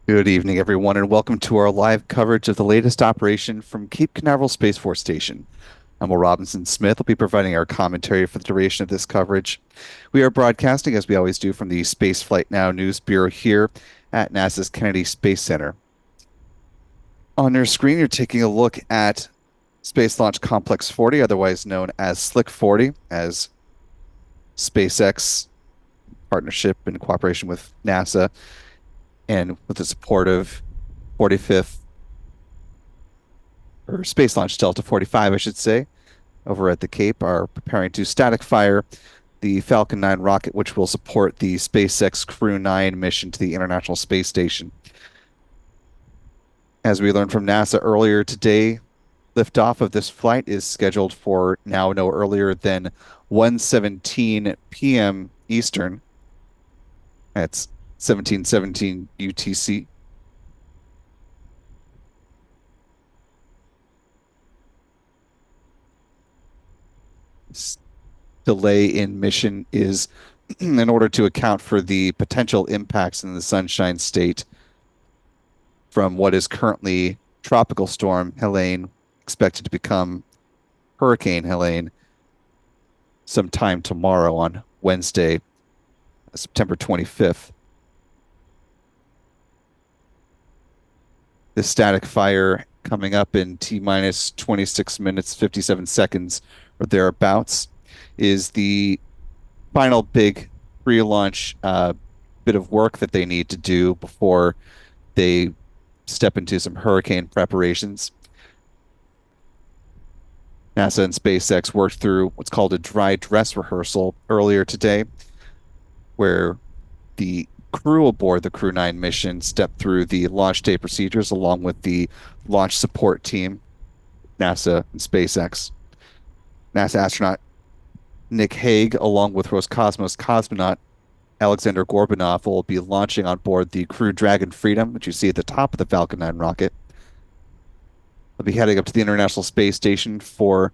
Good evening, everyone, and welcome to our live coverage of the latest operation from Cape Canaveral Space Force Station. I'm Will Robinson Smith. I'll be providing our commentary for the duration of this coverage. We are broadcasting, as we always do, from the Spaceflight Now News Bureau here at NASA's Kennedy Space Center. On your screen, you're taking a look at Space Launch Complex 40, otherwise known as Slick 40, as SpaceX partnership in cooperation with NASA and with the support of 45th or Space Launch Delta 45, I should say, over at the Cape, are preparing to static fire the Falcon 9 rocket, which will support the SpaceX Crew 9 mission to the International Space Station. As we learned from NASA earlier today, liftoff of this flight is scheduled for now no earlier than 1:17 p.m. Eastern. That's 1717 UTC. This delay in mission is in order to account for the potential impacts in the Sunshine State from what is currently Tropical Storm Helene, expected to become Hurricane Helene sometime tomorrow on Wednesday, September 25th. This static fire coming up in T minus 26 minutes, 57 seconds or thereabouts is the final big pre-launch bit of work that they need to do before they step into some hurricane preparations. NASA and SpaceX worked through what's called a dry dress rehearsal earlier today, where the crew aboard the Crew 9 mission stepped through the launch day procedures along with the launch support team, NASA and SpaceX. NASA astronaut Nick Hague, along with Roscosmos cosmonaut Alexander Gorbanov, will be launching on board the Crew Dragon Freedom, which you see at the top of the Falcon 9 rocket. They'll be heading up to the International Space Station for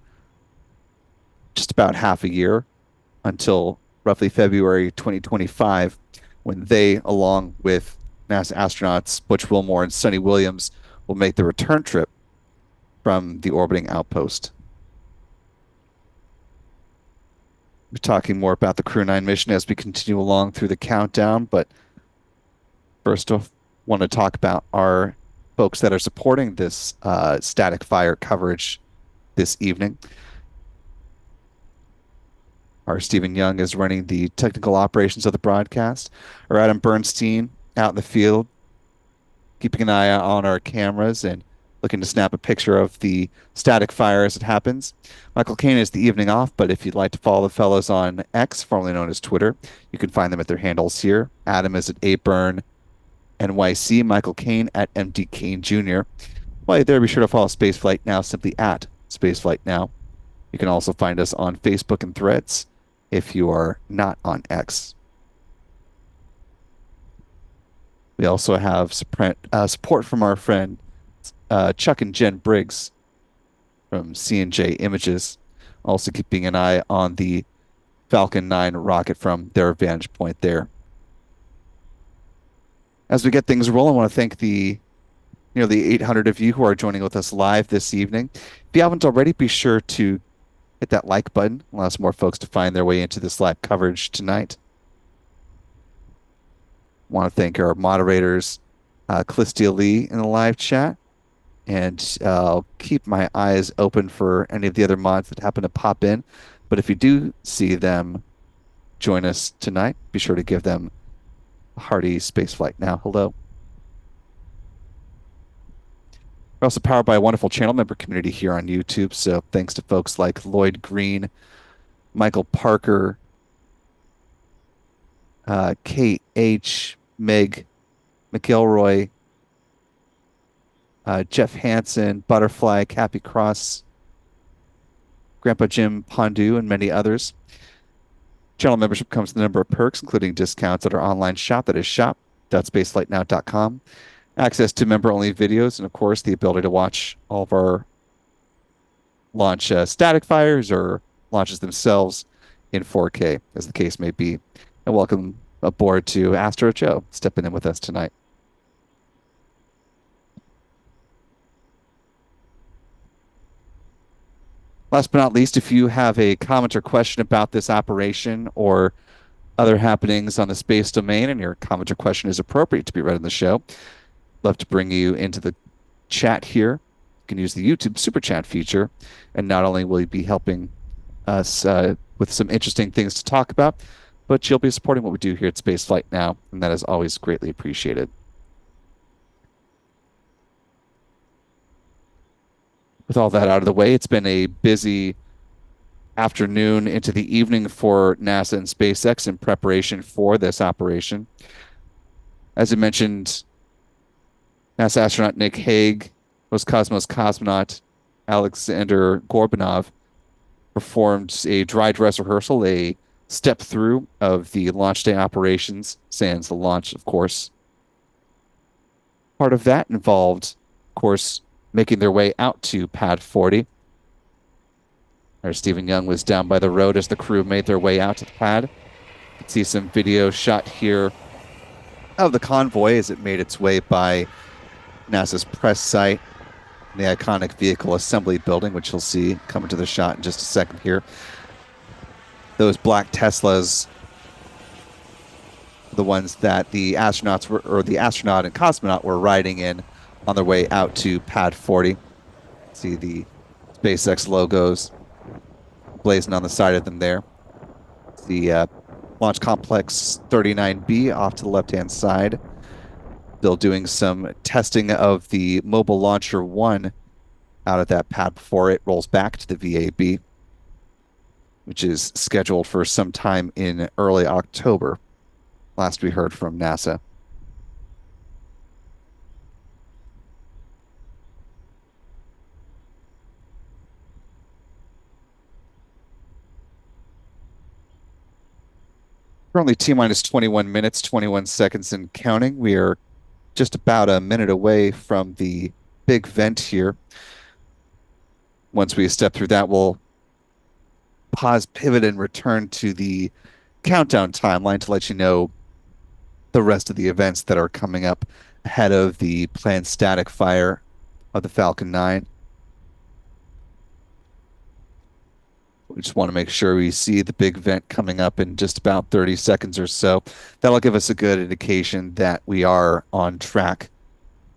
just about half a year until roughly February 2025, when they, along with NASA astronauts Butch Wilmore and Sonny Williams, will make the return trip from the orbiting outpost. We're talking more about the Crew 9 mission as we continue along through the countdown, but first I want to talk about our folks that are supporting this static fire coverage this evening. Our Stephen Young is running the technical operations of the broadcast. Our Adam Bernstein out in the field, keeping an eye on our cameras and looking to snap a picture of the static fire as it happens. Michael Caine is the evening off, but if you'd like to follow the fellows on X, formerly known as Twitter, you can find them at their handles here. Adam is at ABurn NYC, Michael Caine at MD Caine Jr. While you're there, be sure to follow Spaceflight Now simply at Spaceflight Now. You can also find us on Facebook and Threads if you are not on X. We also have support from our friend Chuck and Jen Briggs from C&J Images, also keeping an eye on the Falcon 9 rocket from their vantage point there. As we get things rolling, I want to thank the nearly 800 of you who are joining with us live this evening. If you haven't already, be sure to hit that like button. Allows more folks to find their way into this live coverage tonight. I want to thank our moderators, Clistia Lee in the live chat, and I'll keep my eyes open for any of the other mods that happen to pop in. But if you do see them join us tonight, be sure to give them a hearty Spaceflight Now hello. We're also powered by a wonderful channel member community here on YouTube. So thanks to folks like Lloyd Green, Michael Parker, Kate H, Meg McElroy, Jeff Hansen, Butterfly, Cappy Cross, Grandpa Jim Pondu, and many others. Channel membership comes with a number of perks, including discounts at our online shop, that is shop.spaceflightnow.com, access to member-only videos, and of course, the ability to watch all of our launch static fires or launches themselves in 4K, as the case may be. And welcome aboard to Astro Joe, stepping in with us tonight. Last but not least, if you have a comment or question about this operation or other happenings on the space domain and your comment or question is appropriate to be read in the show, love to bring you into the chat here. You can use the YouTube super chat feature, and not only will you be helping us with some interesting things to talk about, but you'll be supporting what we do here at Spaceflight Now, and that is always greatly appreciated. With all that out of the way, it's been a busy afternoon into the evening for NASA and SpaceX in preparation for this operation. As I mentioned, NASA astronaut Nick Hague, Roscosmos cosmonaut Alexander Gorbanov performed a dry dress rehearsal, a step through of the launch day operations, sans the launch, of course. Part of that involved, of course, making their way out to Pad 40. There, Stephen Young was down by the road as the crew made their way out to the pad. You can see some video shot here of the convoy as it made its way by NASA's press site, the iconic vehicle assembly building, which you'll see come into the shot in just a second here. Those black Teslas, the ones that the astronauts were, or the astronaut and cosmonaut were riding in on their way out to Pad 40. See the SpaceX logos blazing on the side of them there. The Launch Complex 39B off to the left-hand side. Still doing some testing of the Mobile Launcher 1 out of that pad before it rolls back to the VAB, which is scheduled for some time in early October, last we heard from NASA. Currently T-minus 21 minutes, 21 seconds and counting. We are just about a minute away from the big vent here. Once we step through that, we'll pause, pivot, and return to the countdown timeline to let you know the rest of the events that are coming up ahead of the planned static fire of the Falcon 9. We just want to make sure we see the big vent coming up in just about 30 seconds or so. That'll give us a good indication that we are on track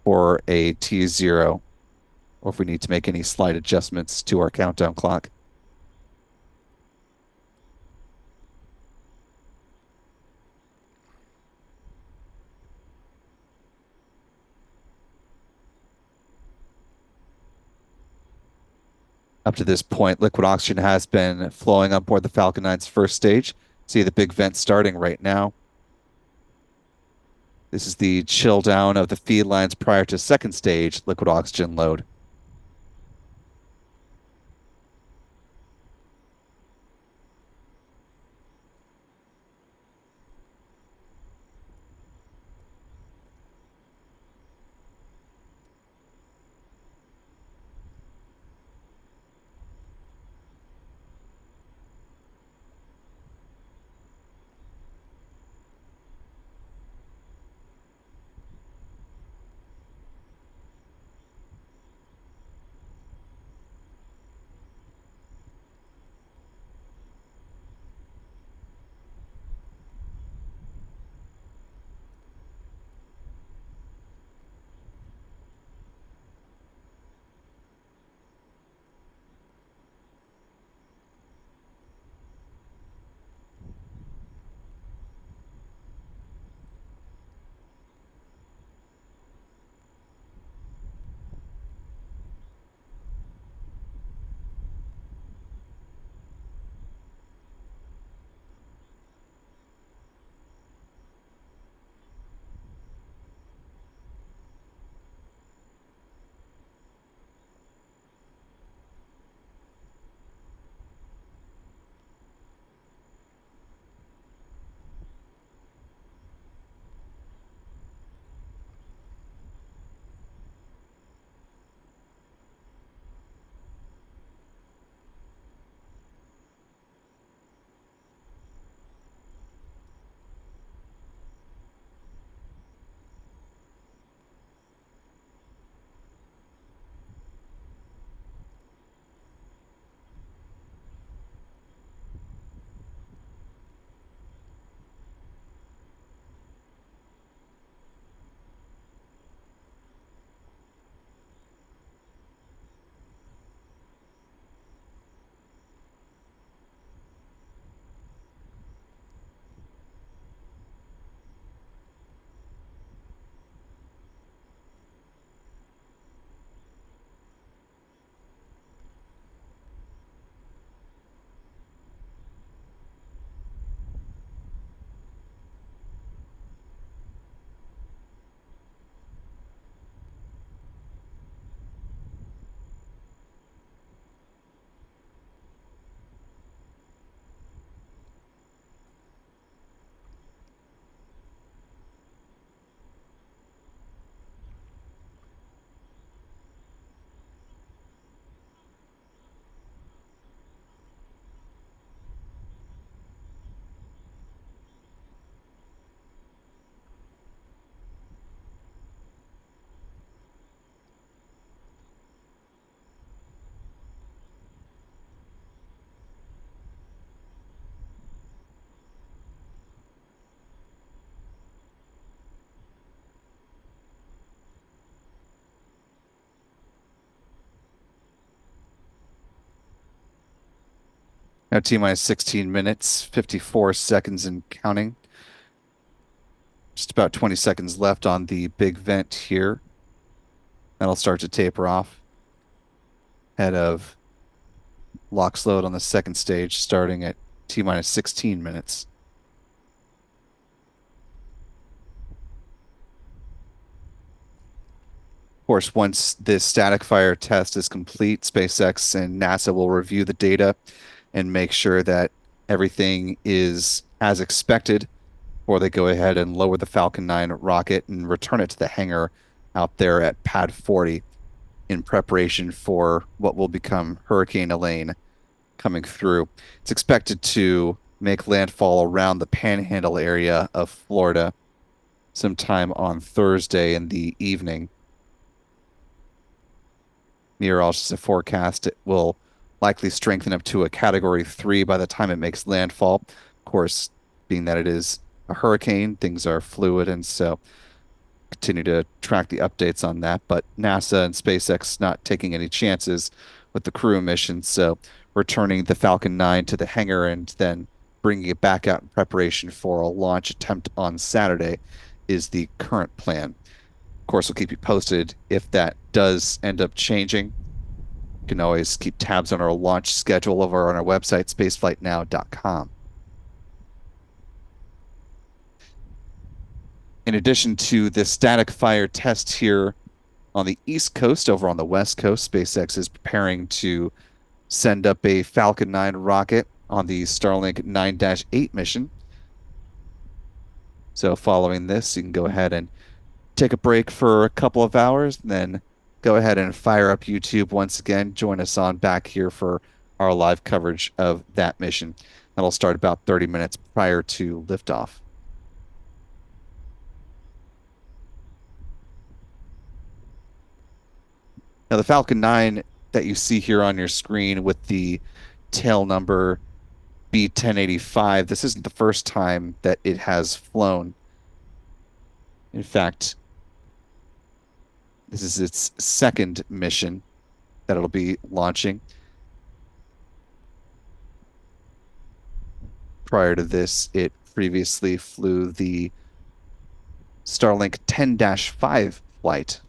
for a T0, or if we need to make any slight adjustments to our countdown clock. Up to this point, liquid oxygen has been flowing on board the Falcon 9's first stage. See the big vent starting right now. This is the chill down of the feed lines prior to second stage liquid oxygen load. Now T minus 16 minutes, 54 seconds and counting. Just about 20 seconds left on the big vent here. That'll start to taper off ahead of LOX load on the second stage starting at T minus 16 minutes. Of course, once this static fire test is complete, SpaceX and NASA will review the data and make sure that everything is as expected before they go ahead and lower the Falcon 9 rocket and return it to the hangar out there at Pad 40 in preparation for what will become Hurricane Elaine coming through. It's expected to make landfall around the Panhandle area of Florida sometime on Thursday in the evening. Meteorologists have forecast it will likely strengthen up to a Category 3 by the time it makes landfall. Of course, being that it is a hurricane, things are fluid, and so continue to track the updates on that. But NASA and SpaceX not taking any chances with the crew mission, so returning the Falcon 9 to the hangar and then bringing it back out in preparation for a launch attempt on Saturday is the current plan. Of course, we'll keep you posted if that does end up changing. You can always keep tabs on our launch schedule over on our website, spaceflightnow.com. In addition to the static fire test here on the East Coast, over on the West Coast, SpaceX is preparing to send up a Falcon 9 rocket on the Starlink 9-8 mission. So following this, you can go ahead and take a break for a couple of hours, and then go ahead and fire up YouTube once again. Join us on back here for our live coverage of that mission. That'll start about 30 minutes prior to liftoff. Now, the Falcon 9 that you see here on your screen with the tail number B1085, this isn't the first time that it has flown. In fact, this is its second mission that it'll be launching. Prior to this, it previously flew the Starlink 10-5 flight.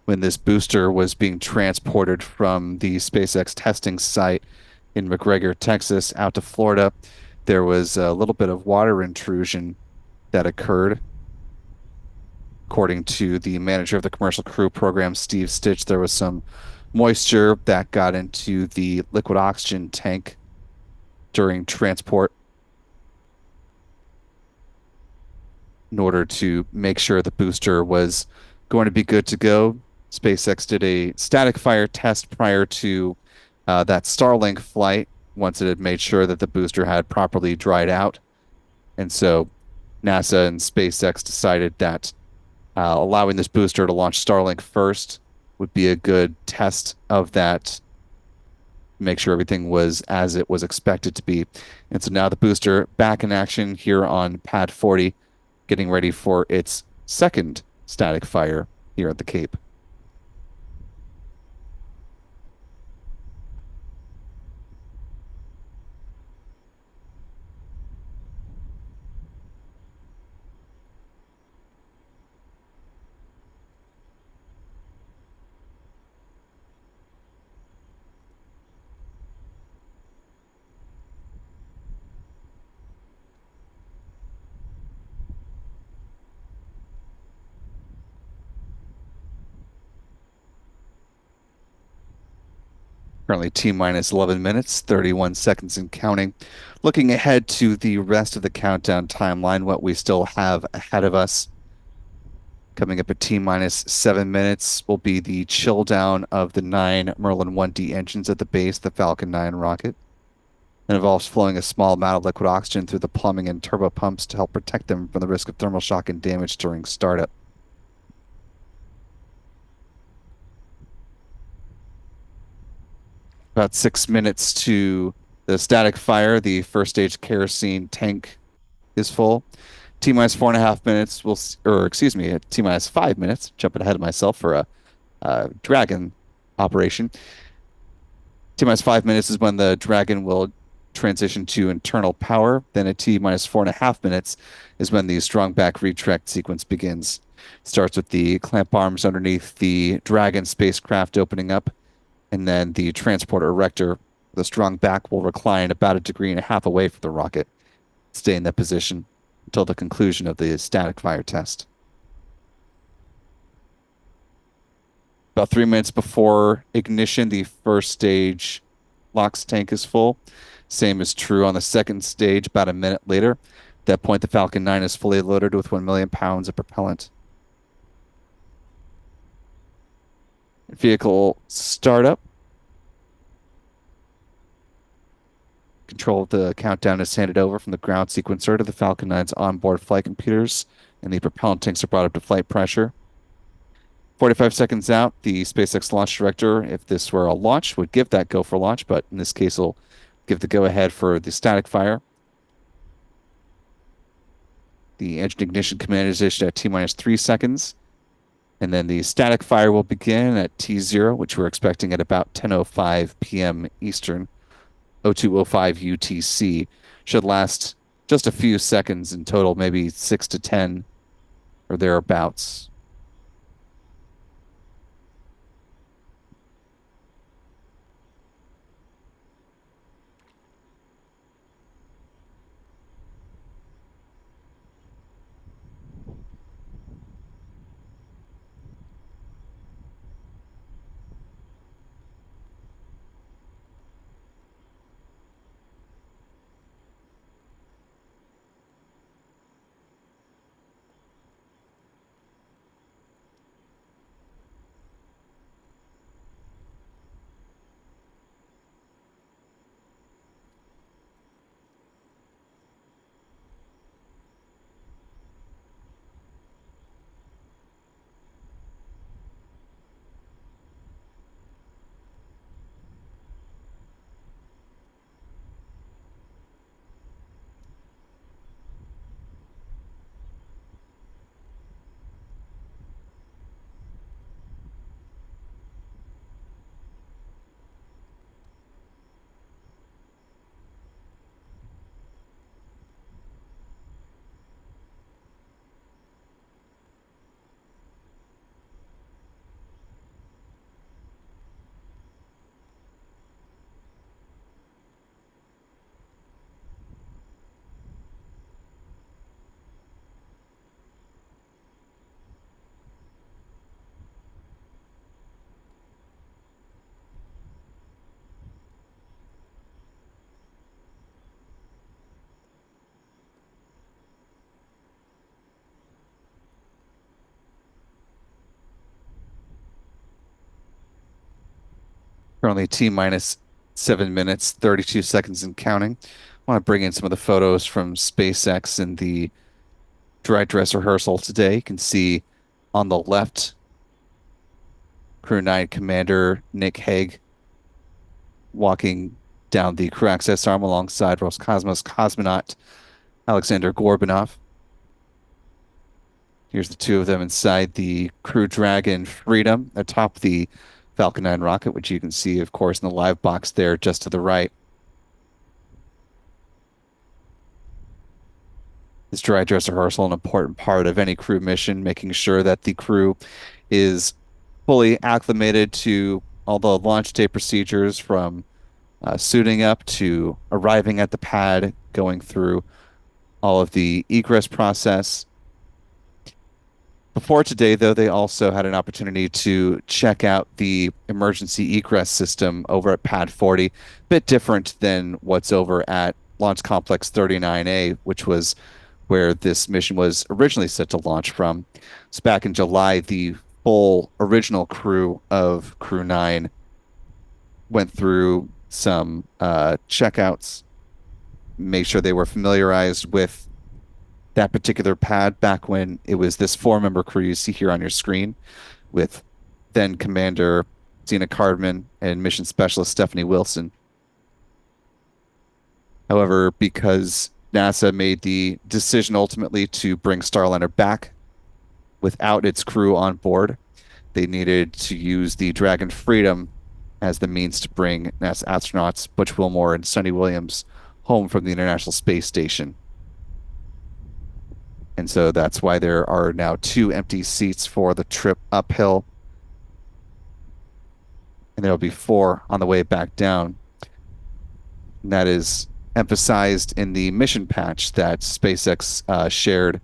When this booster was being transported from the SpaceX testing site in McGregor, Texas, out to Florida, there was a little bit of water intrusion that occurred. According to the manager of the commercial crew program, Steve Stitch, there was some moisture that got into the liquid oxygen tank during transport. In order to make sure the booster was going to be good to go, SpaceX did a static fire test prior to that Starlink flight once it had made sure that the booster had properly dried out. And so NASA and SpaceX decided that allowing this booster to launch Starlink first would be a good test of that, make sure everything was as it was expected to be. And so now the booster back in action here on Pad 40, getting ready for its second static fire here at the Cape. Currently T minus 11 minutes, 31 seconds and counting. Looking ahead to the rest of the countdown timeline, what we still have ahead of us. Coming up at T minus 7 minutes will be the chill down of the nine Merlin 1D engines at the base of the Falcon 9 rocket. It involves flowing a small amount of liquid oxygen through the plumbing and turbo pumps to help protect them from the risk of thermal shock and damage during startup. About 6 minutes to the static fire. The first stage kerosene tank is full. T minus 4.5 minutes or excuse me, at T minus 5 minutes, jumping ahead of myself for a Dragon operation. T minus 5 minutes is when the Dragon will transition to internal power. Then at T minus 4.5 minutes is when the strong back retract sequence begins. Starts with the clamp arms underneath the Dragon spacecraft opening up, and then the transporter erector, the strong back will recline about 1.5 degrees away from the rocket. Stay in that position until the conclusion of the static fire test. About 3 minutes before ignition, the first stage LOX tank is full. Same is true on the second stage about a minute later. At that point, the Falcon 9 is fully loaded with 1 million pounds of propellant. Vehicle startup. Control of the countdown is handed over from the ground sequencer to the Falcon 9's onboard flight computers, and the propellant tanks are brought up to flight pressure. 45 seconds out, the SpaceX launch director, if this were a launch, would give that go for launch, but in this case, will give the go ahead for the static fire. The engine ignition command is issued at T minus 3 seconds. And then the static fire will begin at T0, which we're expecting at about 10:05 p.m. Eastern, 02:05 UTC. Should last just a few seconds in total, maybe 6 to 10 or thereabouts. Currently T minus 7 minutes, 32 seconds and counting. I want to bring in some of the photos from SpaceX and the dry dress rehearsal today. You can see on the left, Crew 9 Commander Nick Hague walking down the crew access arm alongside Roscosmos cosmonaut Alexander Gorbanov. Here's the two of them inside the Crew Dragon Freedom atop the Falcon 9 rocket, which you can see, of course, in the live box there just to the right. This dry dress rehearsal, an important part of any crew mission, making sure that the crew is fully acclimated to all the launch day procedures from suiting up to arriving at the pad, going through all of the egress process. Before today, though, they also had an opportunity to check out the emergency egress system over at Pad 40, bit different than what's over at Launch Complex 39A, which was where this mission was originally set to launch from. So back in July, the full original crew of Crew 9 went through some checkouts, made sure they were familiarized with that particular pad back when it was this four-member crew you see here on your screen with then Commander Zena Cardman and Mission Specialist Stephanie Wilson. However, because NASA made the decision ultimately to bring Starliner back without its crew on board, they needed to use the Dragon Freedom as the means to bring NASA astronauts Butch Wilmore and Sonny Williams home from the International Space Station. And so that's why there are now two empty seats for the trip uphill. And there'll be four on the way back down. And that is emphasized in the mission patch that SpaceX shared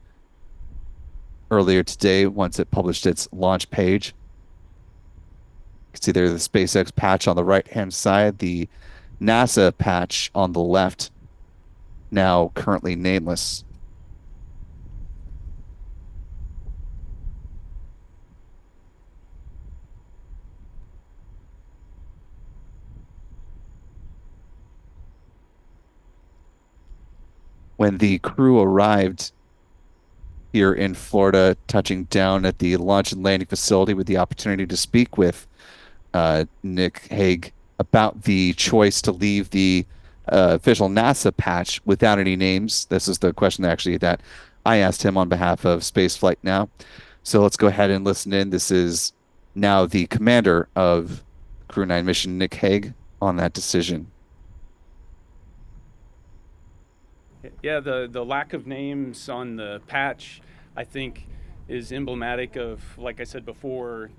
earlier today once it published its launch page. You can see there's the SpaceX patch on the right-hand side, the NASA patch on the left, now currently nameless. When the crew arrived here in Florida, touching down at the launch and landing facility with the opportunity to speak with Nick Hague about the choice to leave the official NASA patch without any names. This is the question actually that I asked him on behalf of Spaceflight Now. So let's go ahead and listen in. This is now the commander of Crew 9 mission, Nick Hague, on that decision. Yeah, the lack of names on the patch, I think, is emblematic of, like I said before,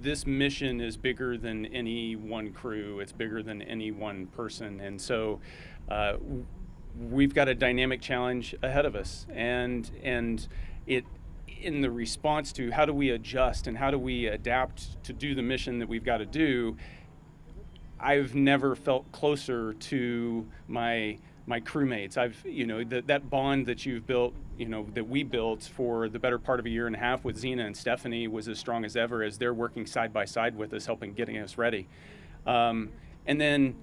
this mission is bigger than any one crew. It's bigger than any one person, and so we've got a dynamic challenge ahead of us, and it in the response to how do we adjust and how do we adapt to do the mission that we've got to do. I've never felt closer to my crewmates. That bond that you've built, that we built for the better part of a year and a half with Zena and Stephanie was as strong as ever as they're working side by side with us, getting us ready. And then,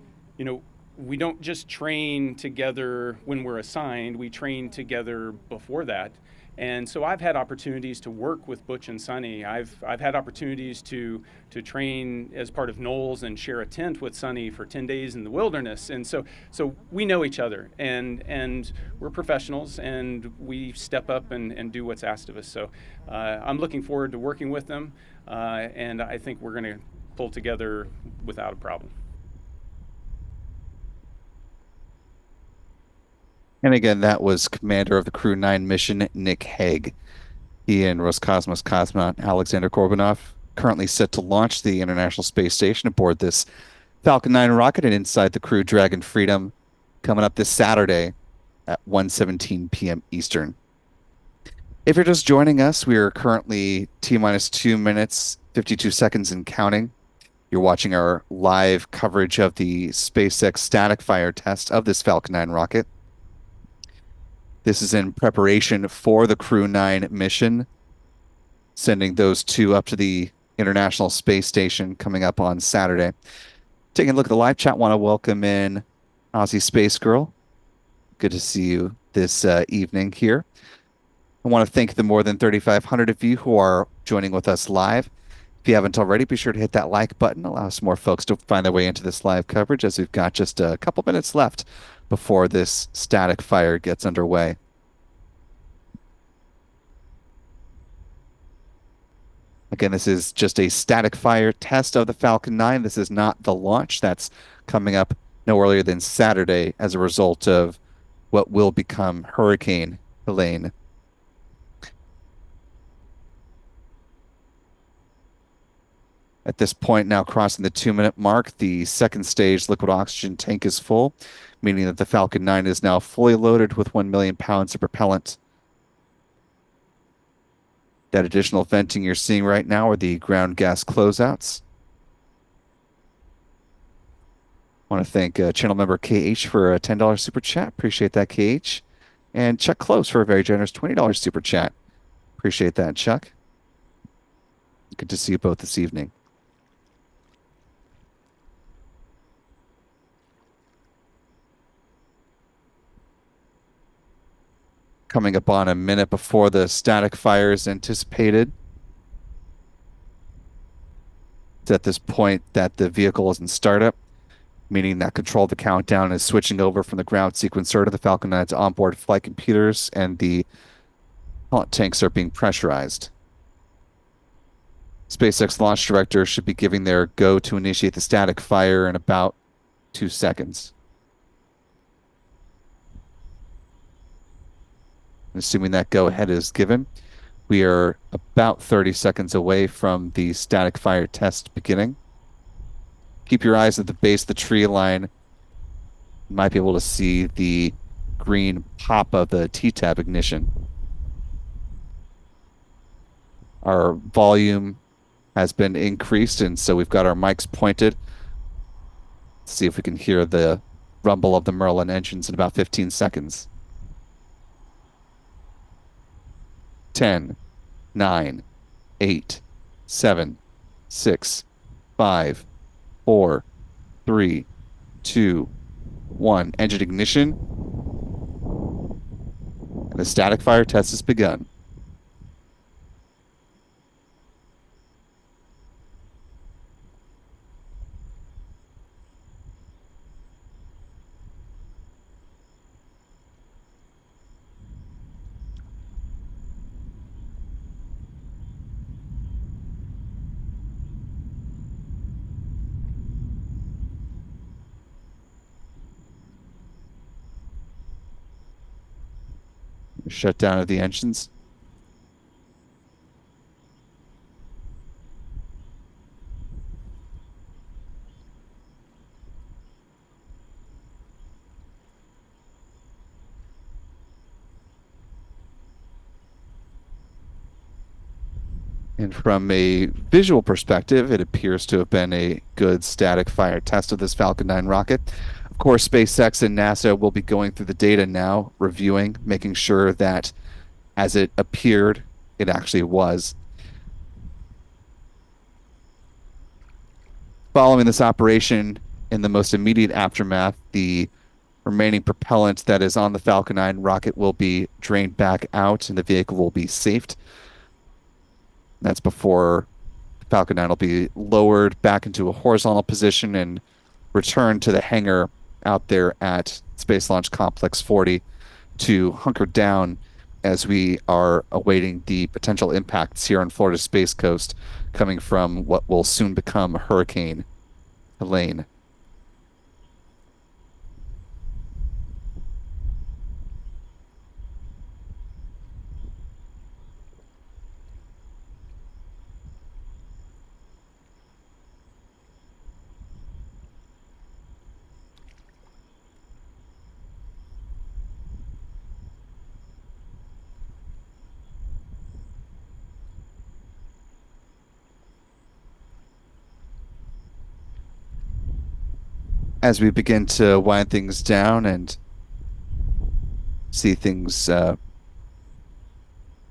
we don't just train together when we're assigned, we train together before that. And so I've had opportunities to work with Butch and Sonny. I've had opportunities to train as part of Knowles and share a tent with Sonny for 10 days in the wilderness. And so we know each other, and we're professionals, and we step up and do what's asked of us. So I'm looking forward to working with them, and I think we're going to pull together without a problem. And again, that was commander of the Crew 9 mission, Nick Hague. He and Roscosmos cosmonaut Alexander Korbanov currently set to launch the International Space Station aboard this Falcon 9 rocket and inside the Crew Dragon Freedom coming up this Saturday at 1:17 p.m. Eastern. If you're just joining us, we are currently T-minus 2 minutes, 52 seconds and counting. You're watching our live coverage of the SpaceX static fire test of this Falcon 9 rocket. This is in preparation for the Crew 9 mission, sending those two up to the International Space Station coming up on Saturday. Taking a look at the live chat, want to welcome in Aussie Space Girl. Good to see you this evening here. I want to thank the more than 3,500 of you who are joining with us live. If you haven't already, be sure to hit that like button. Allow some more folks to find their way into this live coverage as we've got just a couple minutes left before this static fire gets underway. Again, this is just a static fire test of the Falcon 9. This is not the launch. That's coming up no earlier than Saturday as a result of what will become Hurricane Helene. At this point, now crossing the 2-minute mark, the second stage liquid oxygen tank is full, meaning that the Falcon 9 is now fully loaded with 1 million pounds of propellant. That additional venting you're seeing right now are the ground gas closeouts. I want to thank channel member KH for a $10 super chat. Appreciate that, KH. And Chuck Close for a very generous $20 super chat. Appreciate that, Chuck. Good to see you both this evening. Coming up on a minute before the static fire is anticipated. It's at this point that the vehicle is in startup, meaning that control of the countdown is switching over from the ground sequencer to the Falcon 9's onboard flight computers, and the propellant tanks are being pressurized. SpaceX launch director should be giving their go to initiate the static fire in about 2 seconds. Assuming that go ahead is given, we are about 30 seconds away from the static fire test beginning. Keep your eyes at the base of the tree line. You might be able to see the green pop of the T-tab ignition. Our volume has been increased, and so we've got our mics pointed. Let's see if we can hear the rumble of the Merlin engines in about 15 seconds. 10, 9, 8, 7, 6, 5, 4, 3, 2, 1. Engine ignition. And the static fire test has begun. Shutdown of the engines. And from a visual perspective, it appears to have been a good static fire test of this Falcon 9 rocket. Of course, SpaceX and NASA will be going through the data now, reviewing, making sure that as it appeared, it actually was. Following this operation, in the most immediate aftermath, the remaining propellant that is on the Falcon 9 rocket will be drained back out and the vehicle will be safed. That's before the Falcon 9 will be lowered back into a horizontal position and returned to the hangar out there at Space Launch Complex 40 to hunker down as we are awaiting the potential impacts here on Florida's Space Coast coming from what will soon become Hurricane Helene. As we begin to wind things down and see things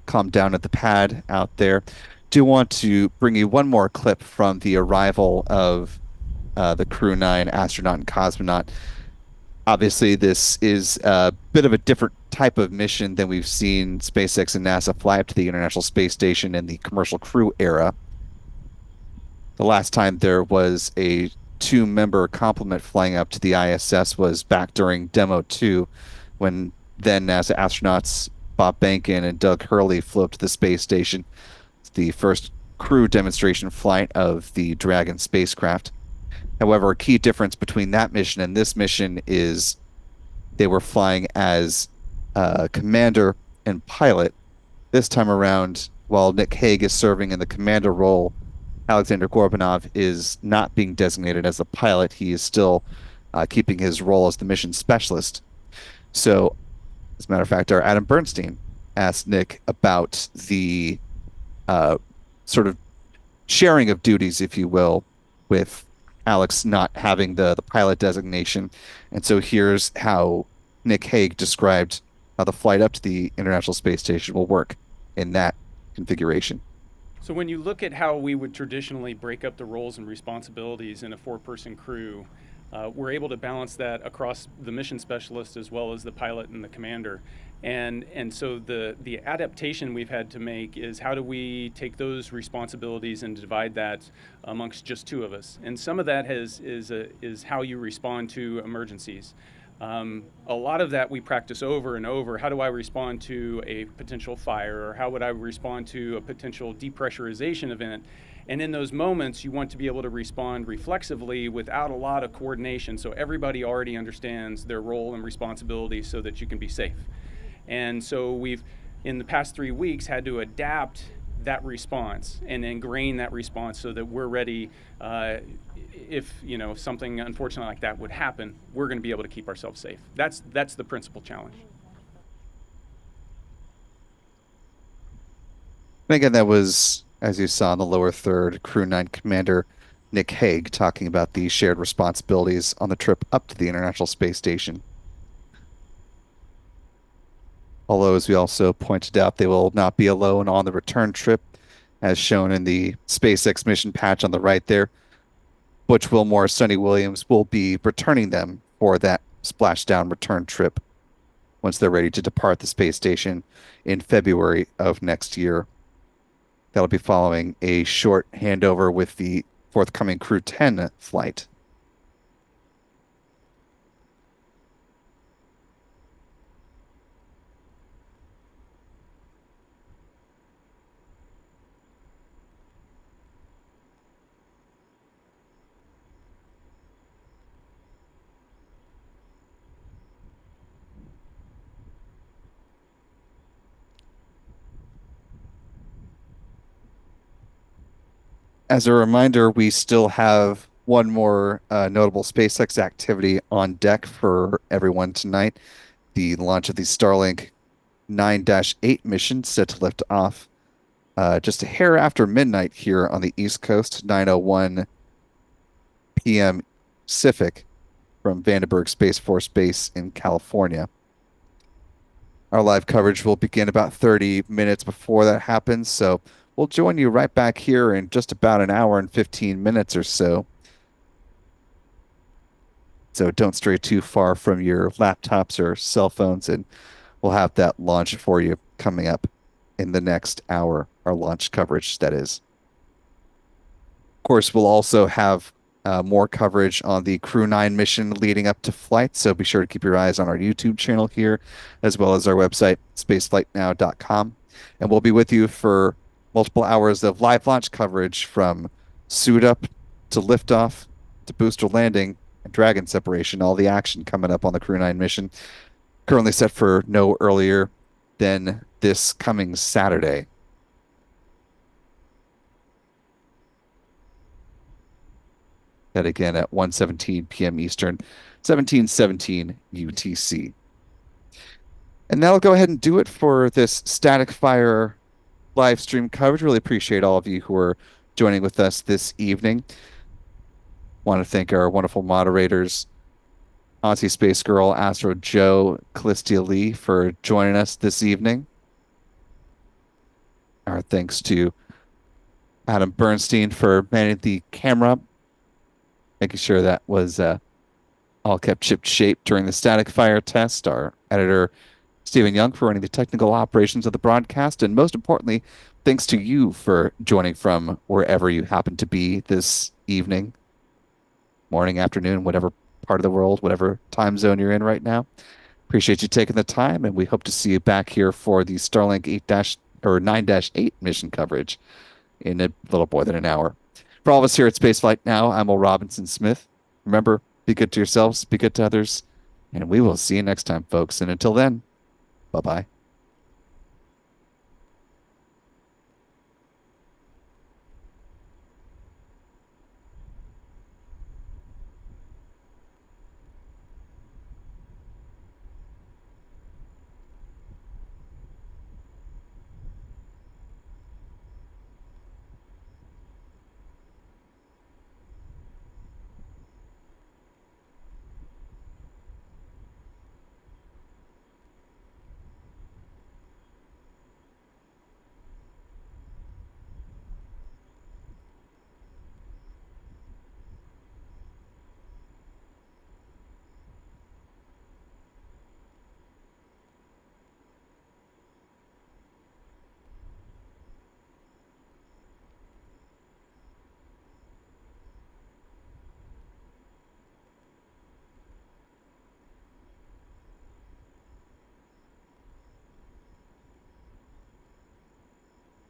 calm down at the pad out there, do want to bring you one more clip from the arrival of the Crew 9 astronaut and cosmonaut. Obviously, this is a bit of a different type of mission than we've seen SpaceX and NASA fly up to the International Space Station in the commercial crew era. The last time there was a two-member complement flying up to the ISS was back during Demo 2, when then NASA astronauts Bob Behnken and Doug Hurley flew up to the space station. It's the first crew demonstration flight of the Dragon spacecraft. However, a key difference between that mission and this mission is they were flying as commander and pilot. This time around, while Nick Hague is serving in the commander role, Alexander Gorbanov is not being designated as a pilot. He is still keeping his role as the mission specialist. So, as a matter of fact, our Adam Bernstein asked Nick about the uh, sort of sharing of duties, if you will, with Alex not having the pilot designation. And so here's how Nick Hague described how the flight up to the International Space Station will work in that configuration. So when you look at how we would traditionally break up the roles and responsibilities in a four-person crew, we're able to balance that across the mission specialist as well as the pilot and the commander. And so the adaptation we've had to make is how do we take those responsibilities and divide that amongst just two of us. And some of that is how you respond to emergencies. A lot of that we practice over and over. How do I respond to a potential fire, or how would I respond to a potential depressurization event? And in those moments, you want to be able to respond reflexively without a lot of coordination, so everybody already understands their role and responsibility so that you can be safe. And so we've, in the past 3 weeks, had to adapt that response and ingrain that response so that we're ready. If something unfortunate like that would happen, we're going to be able to keep ourselves safe. That's the principal challenge. And again, that was, as you saw in the lower third, Crew 9 Commander Nick Hague talking about the shared responsibilities on the trip up to the International Space Station. Although, as we also pointed out, they will not be alone on the return trip, as shown in the SpaceX mission patch on the right there. Butch Wilmore, Sonny Williams will be returning them for that splashdown return trip once they're ready to depart the space station in February of next year. That'll be following a short handover with the forthcoming Crew 10 flight. As a reminder, we still have one more notable SpaceX activity on deck for everyone tonight. The launch of the Starlink 9-8 mission set to lift off just a hair after midnight here on the East Coast, 9:01 p.m. Pacific from Vandenberg Space Force Base in California. Our live coverage will begin about 30 minutes before that happens, so we'll join you right back here in just about an hour and 15 minutes or so. So don't stray too far from your laptops or cell phones, and we'll have that launch for you coming up in the next hour, our launch coverage, that is. Of course, we'll also have more coverage on the Crew 9 mission leading up to flight, so be sure to keep your eyes on our YouTube channel here, as well as our website, spaceflightnow.com. And we'll be with you for multiple hours of live launch coverage from suit up to liftoff to booster landing and Dragon separation, all the action coming up on the Crew 9 mission, currently set for no earlier than this coming Saturday. That again at 1:17 p.m. Eastern, 17:17 UTC. And that'll go ahead and do it for this Static Fire live stream coverage. Really appreciate all of you who are joining with us this evening. Want to thank our wonderful moderators, Aussie Space Girl, Astro Joe, Callistia Lee, for joining us this evening. Our thanks to Adam Bernstein for manning the camera, making sure that was all kept ship shape during the Static Fire test. Our editor, Stephen Young, for running the technical operations of the broadcast. And most importantly, thanks to you for joining from wherever you happen to be this evening, morning, afternoon, whatever part of the world, whatever time zone you're in right now. Appreciate you taking the time, and we hope to see you back here for the Starlink 9-8 mission coverage in a little more than an hour. For all of us here at Spaceflight Now, I'm Will Robinson Smith. Remember, be good to yourselves, be good to others, and we will see you next time, folks. And until then, bye-bye.